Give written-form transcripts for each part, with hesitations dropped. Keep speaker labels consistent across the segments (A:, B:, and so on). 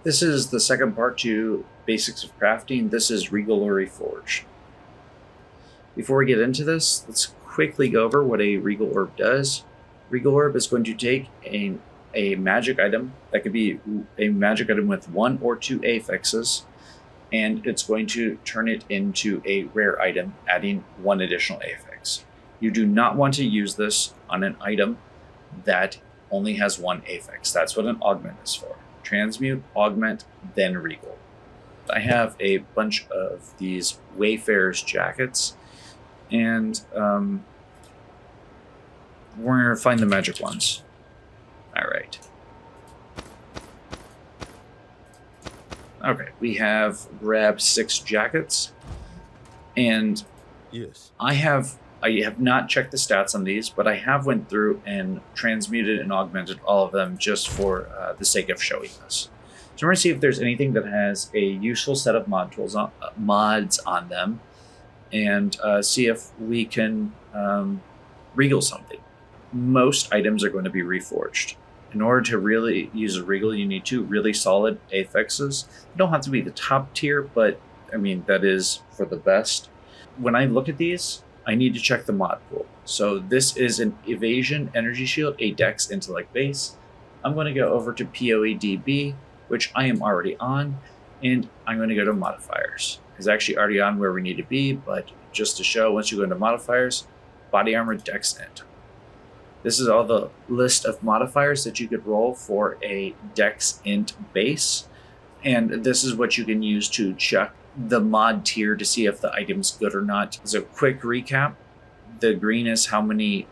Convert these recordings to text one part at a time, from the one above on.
A: This is the second part to Basics of Crafting. This is Regal or Reforge. Before we get into this, let's quickly go over what a Regal Orb does. Regal Orb is going to take a magic item, that could be a magic item with 1 or 2 affixes, and it's going to turn it into a rare item, adding 1 additional affix. You do not want to use this on an item that only has 1 affix. That's what an augment is for. Transmute, augment, then Regal. I have a bunch of these Wayfarer's jackets, and we're going to find the magic ones. All right. Okay, we have grabbed 6 jackets, and
B: yes, I have
A: not checked the stats on these, but I have went through and transmuted and augmented all of them just for the sake of showing this. So we're going to see if there's anything that has a useful set of mods on them, and see if we can regal something. Most items are going to be reforged. In order to really use a regal, you need 2 really solid affixes. They don't have to be the top tier, but I mean, that is for the best. When I look at these, I need to check the mod pool. So this is an evasion energy shield, a dex intellect base. I'm going to go over to PoEDB, which I am already on, and I'm going to go to modifiers. It's actually already on where we need to be, but just to show, once you go into modifiers, body armor, dex int. This is all the list of modifiers that you could roll for a dex int base, and this is what you can use to check the mod tier to see if the item's good or not. As a quick recap, the green is how many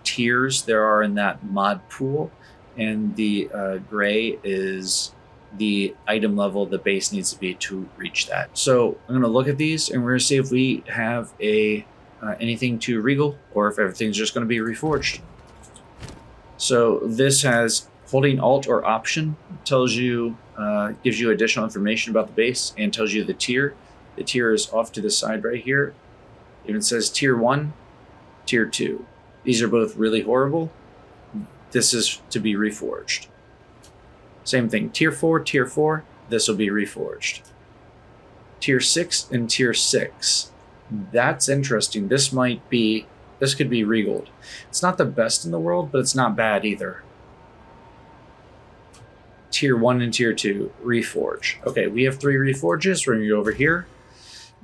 A: tiers there are in that mod pool, and the gray is the item level the base needs to be to reach that. So I'm going to look at these, and we're going to see if we have anything to regal or if everything's just going to be reforged. So this has holding Alt or Option, tells you, gives you additional information about the base and tells you the tier. The tier is off to the side right here. It even says Tier 1, Tier 2. These are both really horrible. This is to be reforged. Same thing, Tier 4, this will be reforged. Tier 6 and Tier 6. That's interesting. This could be regaled. It's not the best in the world, but it's not bad either. Tier 1 and Tier 2, Reforge. Okay, we have 3 Reforges. We're going to go over here.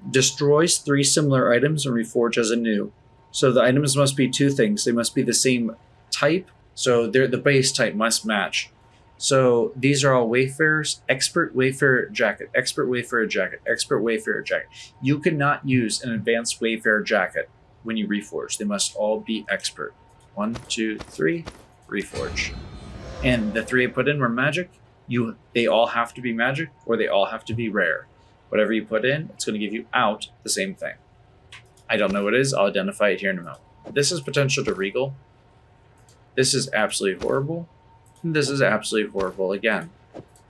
A: Destroys 3 similar items and Reforge as a new. So the items must be 2 things. They must be the same type, so the base type must match. So these are all Wayfarers, Expert Wayfarer Jacket, Expert Wayfarer Jacket, Expert Wayfarer Jacket. You cannot use an Advanced Wayfarer Jacket when you reforge. They must all be expert. 1, 2, 3, reforge. And the 3 I put in were magic. They all have to be magic, or they all have to be rare. Whatever you put in, it's going to give you out the same thing. I don't know what it is. I'll identify it here in a moment. This is potential to regal. This is absolutely horrible. And this is absolutely horrible again.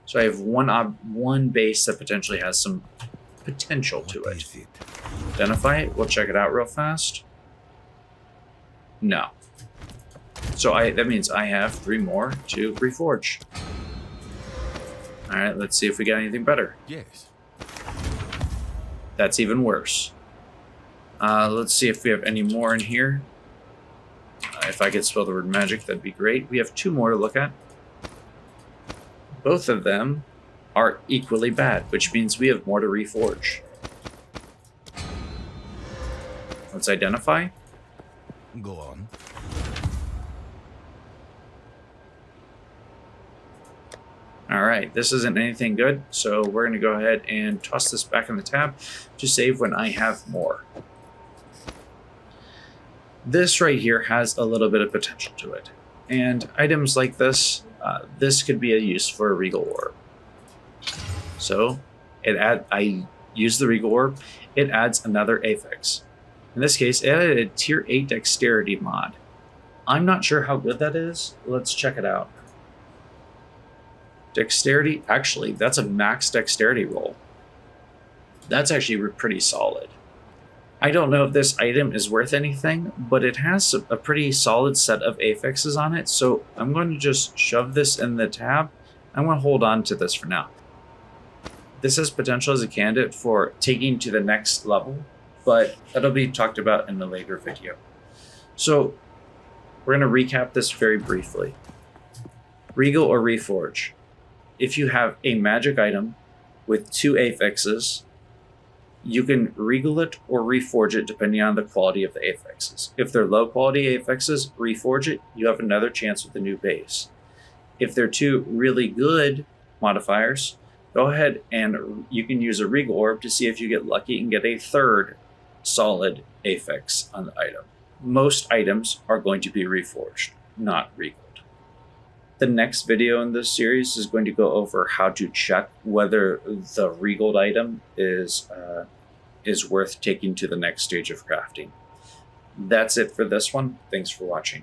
A: So I have one base that potentially has some potential to it. Identify it. We'll check it out real fast. No. So that means I have 3 more to reforge. All right, let's see if we got anything better.
B: Yes.
A: That's even worse. Let's see if we have any more in here. If I could spell the word magic, that'd be great. We have 2 more to look at. Both of them are equally bad, which means we have more to reforge. Let's identify.
B: Go on.
A: All right, this isn't anything good, so we're going to go ahead and toss this back in the tab to save when I have more. This right here has a little bit of potential to it, and items like this, this could be a use for a Regal Orb. So I use the Regal Orb, it adds another affix. In this case, it added a Tier 8 Dexterity mod. I'm not sure how good that is. Let's check it out. Dexterity, actually, that's a max Dexterity roll. That's actually pretty solid. I don't know if this item is worth anything, but it has a pretty solid set of affixes on it, so I'm going to just shove this in the tab. I'm going to hold on to this for now. This has potential as a candidate for taking to the next level, but that'll be talked about in a later video. So we're going to recap this very briefly. Regal or Reforge. If you have a magic item with 2 affixes, you can Regal it or Reforge it depending on the quality of the affixes. If they're low quality affixes, Reforge it, you have another chance with the new base. If they're 2 really good modifiers, go ahead and you can use a Regal Orb to see if you get lucky and get a 3rd solid affix on the item. Most items are going to be Reforged, not Regaled. The next video in this series is going to go over how to check whether the Regaled item is worth taking to the next stage of crafting. That's it for this one. Thanks for watching.